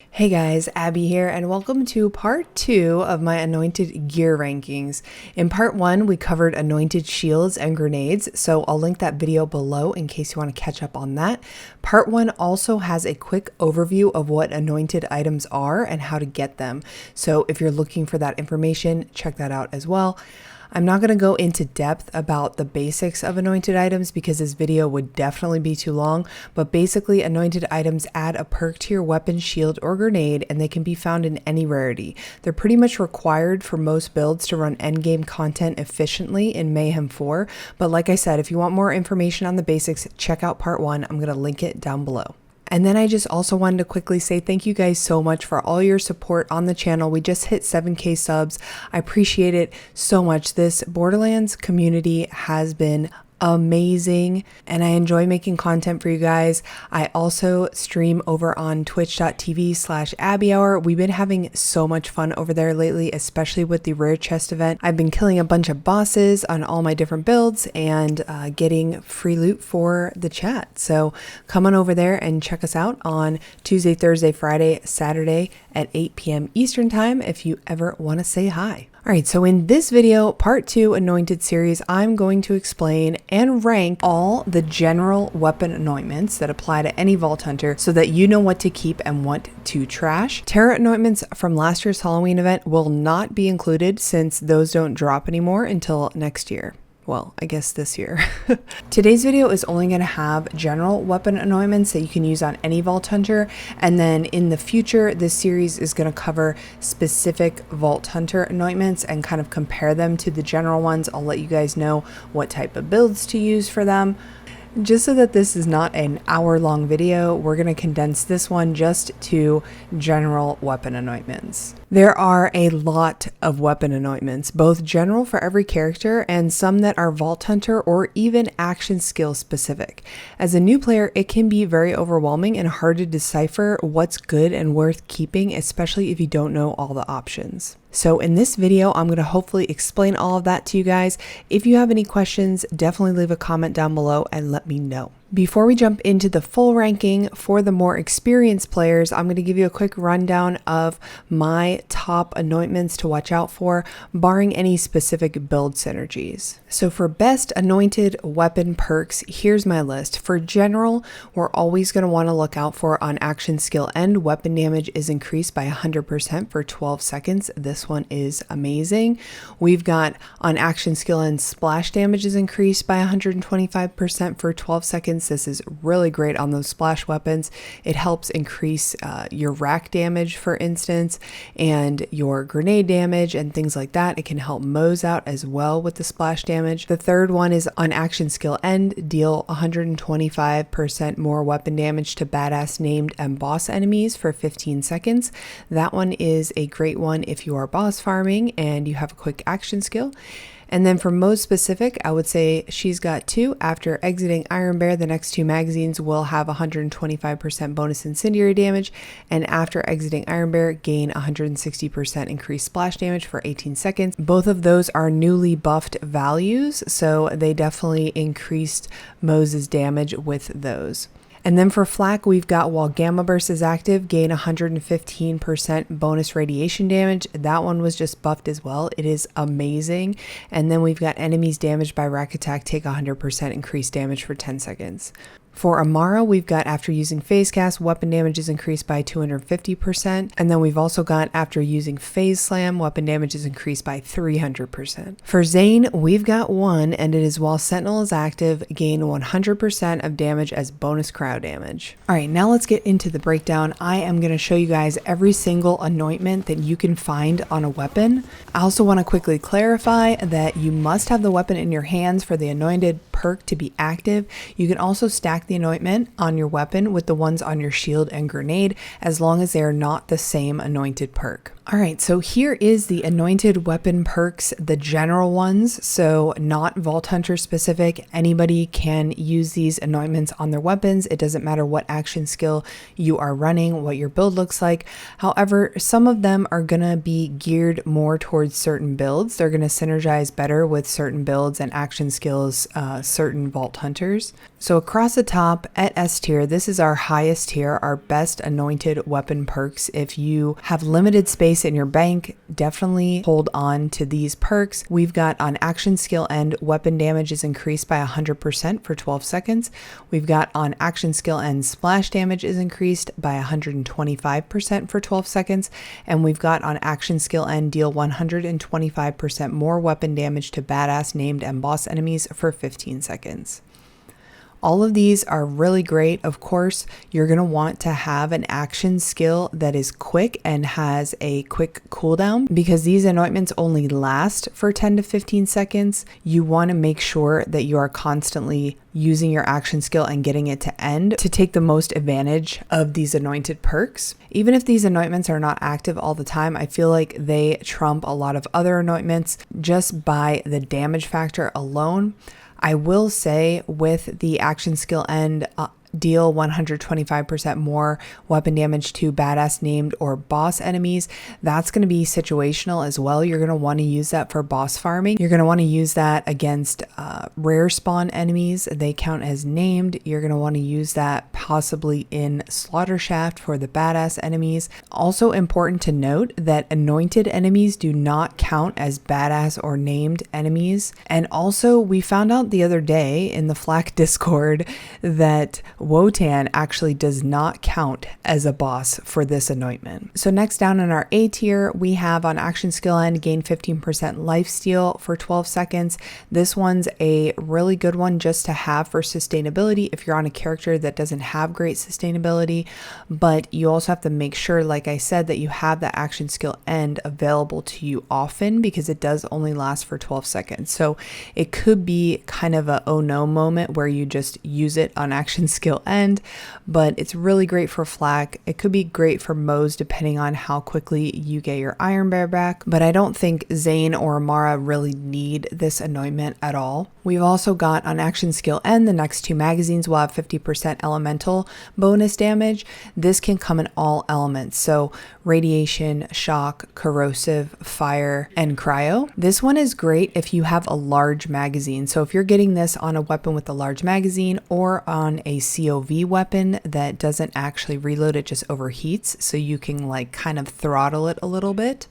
Hey guys, Abby here, and welcome to part 2 of my anointed gear rankings. In part 1, we covered anointed shields and grenades, so I'll link that video below in case you want to catch up on that. Part 1 also has a quick overview of what anointed items are and how to get them, so if you're looking for that information, check that out as well. I'm not going to go into depth about the basics of anointed items because this video would definitely be too long, but basically anointed items add a perk to your weapon, shield, or grenade, and they can be found in any rarity. They're pretty much required for most builds to run endgame content efficiently in Mayhem 4, but like I said, if you want more information on the basics, check out part 1. I'm going to link it down below. And then I just also wanted to quickly say thank you guys so much for all your support on the channel. We just hit 7K subs. I appreciate it so much. This Borderlands community has been amazing and I enjoy making content for you guys. I also stream over on twitch.tv/AbbyHour. We've been having so much fun over there lately, especially with the rare chest event. I've been killing a bunch of bosses on all my different builds and getting free loot for the chat. So come on over there and check us out on Tuesday, Thursday, Friday, Saturday at 8 p.m. Eastern time if you ever want to say hi. All right, so in this video, part 2 anointed series, I'm going to explain and rank all the general weapon anointments that apply to any vault hunter so that you know what to keep and what to trash. Terror anointments from last year's Halloween event will not be included since those don't drop anymore until next year. Well, I guess this year. Today's video is only going to have general weapon anointments that you can use on any vault hunter, and then in the future this series is going to cover specific vault hunter anointments and kind of compare them to the general ones. I'll let you guys know what type of builds to use for them. Just so that this is not an hour-long video, we're going to condense this one just to general weapon anointments. There are a lot of weapon anointments, both general for every character and some that are Vault Hunter or even action skill specific. As a new player, it can be very overwhelming and hard to decipher what's good and worth keeping, especially if you don't know all the options. So in this video, I'm going to hopefully explain all of that to you guys. If you have any questions, definitely leave a comment down below and let me know. Before we jump into the full ranking for the more experienced players, I'm going to give you a quick rundown of my top anointments to watch out for, barring any specific build synergies. So for best anointed weapon perks, here's my list. For general, we're always going to want to look out for on action skill end, weapon damage is increased by 100% for 12 seconds. This one is amazing. We've got on action skill end, splash damage is increased by 125% for 12 seconds. This is really great on those splash weapons. It helps increase your rack damage, for instance, and your grenade damage and things like that. It can help Mo's out as well with the splash damage. The third one is on action skill end, deal 125% more weapon damage to badass named and boss enemies for 15 seconds. That one is a great one if you are boss farming and you have a quick action skill. And then for mode specific, I would say she's got 2. After exiting Iron Bear, the next 2 magazines will have 125% bonus incendiary damage, and after exiting Iron Bear, gain 160% increased splash damage for 18 seconds. Both of those are newly buffed values, so they definitely increased Mose's damage with those. And then for flak, we've got while Gamma Burst is active, gain 115% bonus radiation damage. That one was just buffed as well. It is amazing. And then we've got enemies damaged by rack attack take 100% increased damage for 10 seconds. For Amara, we've got after using phase cast, weapon damage is increased by 250%. And then we've also got after using phase slam, weapon damage is increased by 300%. For Zane, we've got 1, and it is while Sentinel is active, gain 100% of damage as bonus crowd damage. All right, now let's get into the breakdown. I am going to show you guys every single anointment that you can find on a weapon. I also want to quickly clarify that you must have the weapon in your hands for the anointed perk to be active. You can also stack the anointment on your weapon with the ones on your shield and grenade as long as they are not the same anointed perk. All right, so here is the Anointed Weapon perks, the general ones, so not Vault Hunter specific. Anybody can use these anointments on their weapons. It doesn't matter what action skill you are running, what your build looks like. However, some of them are going to be geared more towards certain builds. They're going to synergize better with certain builds and action skills, certain Vault Hunters. So across the top at S tier, this is our highest tier, our best Anointed Weapon perks. If you have limited space in your bank, definitely hold on to these perks. We've got on action skill end, weapon damage is increased by 100% for 12 seconds. We've got on action skill end, splash damage is increased by 125% for 12 seconds. And we've got on action skill end, deal 125% more weapon damage to badass, named, and boss enemies for 15 seconds. All of these are really great. Of course, you're going to want to have an action skill that is quick and has a quick cooldown, because these anointments only last for 10 to 15 seconds. You want to make sure that you are constantly using your action skill and getting it to end to take the most advantage of these anointed perks. Even if these anointments are not active all the time, I feel like they trump a lot of other anointments just by the damage factor alone. I will say with the action skill end, deal 125% more weapon damage to badass, named, or boss enemies. That's going to be situational as well. You're going to want to use that for boss farming. You're going to want to use that against rare spawn enemies. They count as named. You're going to want to use that possibly in Slaughter Shaft for the badass enemies. Also important to note that anointed enemies do not count as badass or named enemies. And also we found out the other day in the Flak Discord that Wotan actually does not count as a boss for this anointment. So next down in our A tier, we have on action skill end, gain 15% lifesteal for 12 seconds. This one's a really good one just to have for sustainability if you're on a character that doesn't have great sustainability, but you also have to make sure, like I said, that you have that action skill end available to you often, because it does only last for 12 seconds. So it could be kind of a oh no moment where you just use it on action skill end, but it's really great for flak. It could be great for Moes depending on how quickly you get your Iron Bear back, but I don't think Zane or Amara really need this anointment at all. We've also got on action skill end, the next two magazines will have 50% elemental bonus damage. This can come in all elements, so radiation, shock, corrosive, fire, and cryo. This one is great if you have a large magazine. So if you're getting this on a weapon with a large magazine or on a COV weapon that doesn't actually reload, it just overheats, so you can like kind of throttle it a little bit,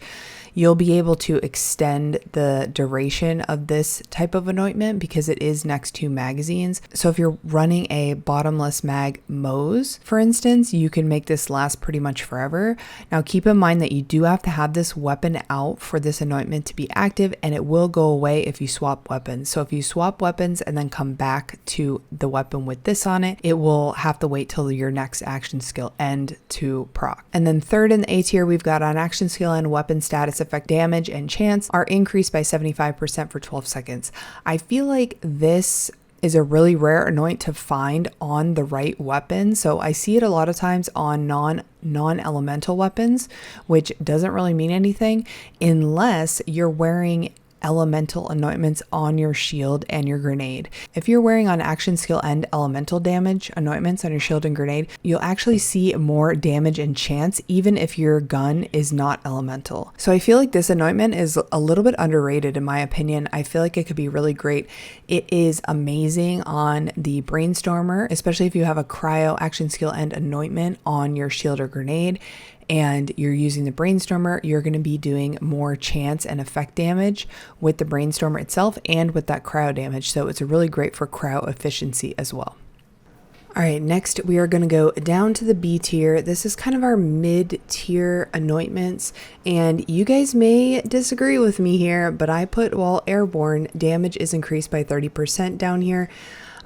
you'll be able to extend the duration of this type of anointment because it is next to magazines. So if you're running a bottomless mag Moes, for instance, you can make this last pretty much forever. Now keep in mind that you do have to have this weapon out for this anointment to be active, and it will go away if you swap weapons. So if you swap weapons and then come back to the weapon with this on it, it will have to wait till your next action skill end to proc. And then third in the A tier, we've got on action skill end, weapon status effect damage and chance are increased by 75% for 12 seconds. I feel like this is a really rare anoint to find on the right weapon. So I see it a lot of times on non-elemental weapons, which doesn't really mean anything unless you're wearing elemental anointments on your shield and your grenade. If you're wearing on action skill end elemental damage anointments on your shield and grenade, you'll actually see more damage and chance even if your gun is not elemental. So I feel like this anointment is a little bit underrated in my opinion. I feel like it could be really great. It is amazing on the Brainstormer, especially if you have a cryo action skill end anointment on your shield or grenade and you're using the Brainstormer, you're going to be doing more chance and effect damage with the Brainstormer itself and with that cryo damage. So it's really great for cryo efficiency as well. All right, next we are going to go down to the B tier. This is kind of our mid-tier anointments, and you guys may disagree with me here, but I put while airborne, damage is increased by 30% down here.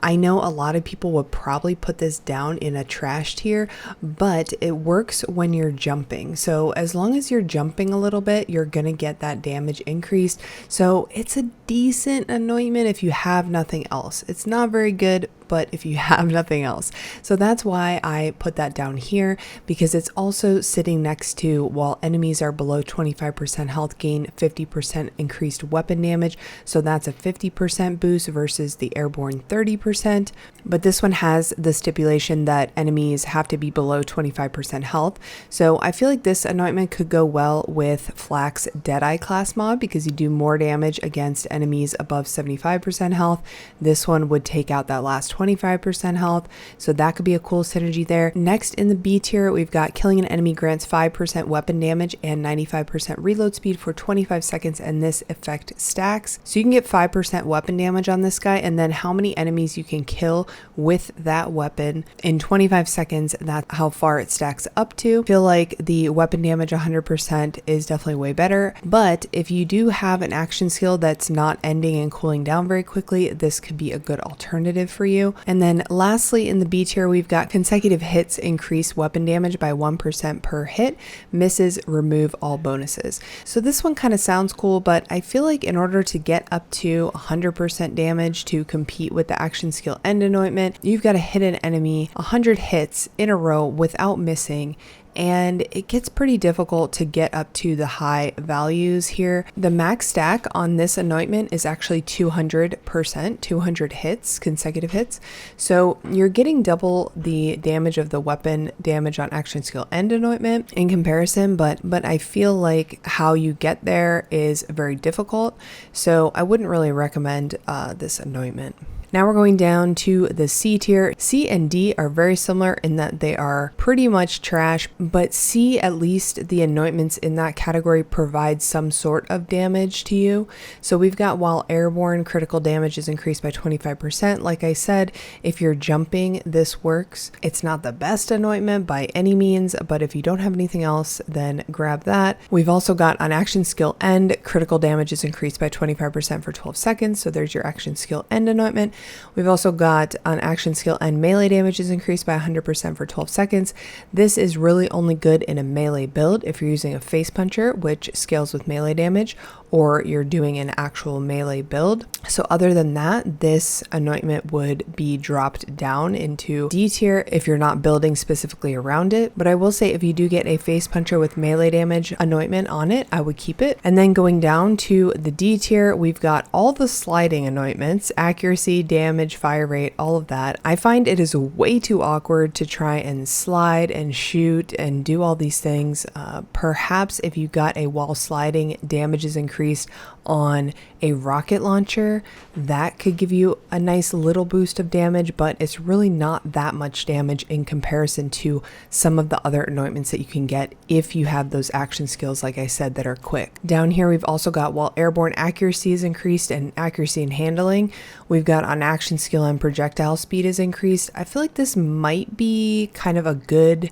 I know a lot of people would probably put this down in a trash tier, but it works when you're jumping. So as long as you're jumping a little bit, you're going to get that damage increased. So it's a decent anointment if you have nothing else. It's not very good, but if you have nothing else. So that's why I put that down here, because it's also sitting next to, while enemies are below 25% health, gain 50% increased weapon damage. So that's a 50% boost versus the airborne 30%. But this one has the stipulation that enemies have to be below 25% health. So I feel like this anointment could go well with Flax Deadeye class mod, because you do more damage against enemies above 75% health. This one would take out that last 25% health. So that could be a cool synergy there. Next in the B tier, we've got killing an enemy grants 5% weapon damage and 95% reload speed for 25 seconds, and this effect stacks. So you can get 5% weapon damage on this guy, and then how many enemies you can kill with that weapon in 25 seconds, that's how far it stacks up to. I feel like the weapon damage 100% is definitely way better, but if you do have an action skill that's not ending and cooling down very quickly, this could be a good alternative for you. And then lastly, in the B tier, we've got consecutive hits increase weapon damage by 1% per hit, misses remove all bonuses. So this one kind of sounds cool, but I feel like in order to get up to 100% damage to compete with the action skill end anointment, you've got to hit an enemy 100 hits in a row without missing, and it gets pretty difficult to get up to the high values here. The max stack on this anointment is actually 200%, 200 hits, consecutive hits. So you're getting double the damage of the weapon damage on action skill end anointment in comparison, but I feel like how you get there is very difficult. So I wouldn't really recommend this anointment. Now we're going down to the C tier. C and D are very similar in that they are pretty much trash, but C, at least the anointments in that category provide some sort of damage to you. So we've got while airborne critical damage is increased by 25%. Like I said, if you're jumping, this works. It's not the best anointment by any means, but if you don't have anything else, then grab that. We've also got on action skill end, critical damage is increased by 25% for 12 seconds. So there's your action skill end anointment. We've also got on action skill and melee damage is increased by 100% for 12 seconds. This is really only good in a melee build if you're using a face puncher, which scales with melee damage, or you're doing an actual melee build. So other than that, this anointment would be dropped down into D tier if you're not building specifically around it. But I will say if you do get a face puncher with melee damage anointment on it, I would keep it. And then going down to the D tier, we've got all the sliding anointments, accuracy, damage, fire rate, all of that. I find it is way too awkward to try and slide and shoot and do all these things. Perhaps if you got a while sliding damage is increased on a rocket launcher, that could give you a nice little boost of damage, but it's really not that much damage in comparison to some of the other anointments that you can get if you have those action skills, like I said, that are quick. Down here, we've also got while airborne accuracy is increased and accuracy and handling, we've got on action skill and projectile speed is increased. I feel like this might be kind of a good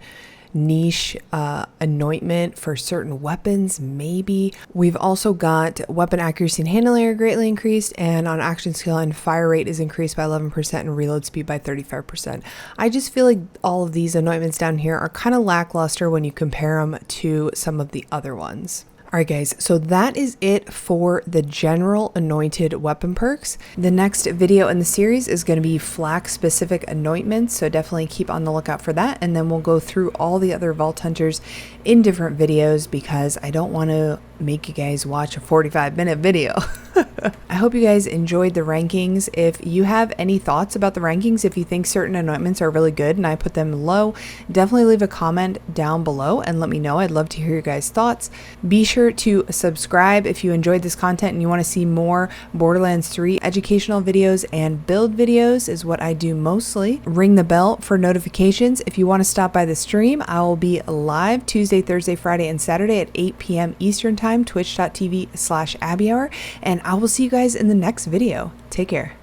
niche anointment for certain weapons, maybe. We've also got weapon accuracy and handling are greatly increased, and on action skill and fire rate is increased by 11% and reload speed by 35%. I just feel like all of these anointments down here are kind of lackluster when you compare them to some of the other ones. Alright guys, so that is it for the general anointed weapon perks. The next video in the series is going to be Flax specific anointments, so definitely keep on the lookout for that, and then we'll go through all the other vault hunters in different videos because I don't want to make you guys watch a 45-minute video. I hope you guys enjoyed the rankings. If you have any thoughts about the rankings, if you think certain anointments are really good and I put them low, definitely leave a comment down below and let me know. I'd love to hear your guys' thoughts. Be sure to subscribe if you enjoyed this content and you want to see more Borderlands 3 educational videos and build videos is what I do mostly. Ring the bell for notifications. If you want to stop by the stream, I will be live Tuesday, Thursday, Friday, and Saturday at 8 p.m. Eastern Time, twitch.tv/abbyhour, and I will see you guys in the next video. Take care.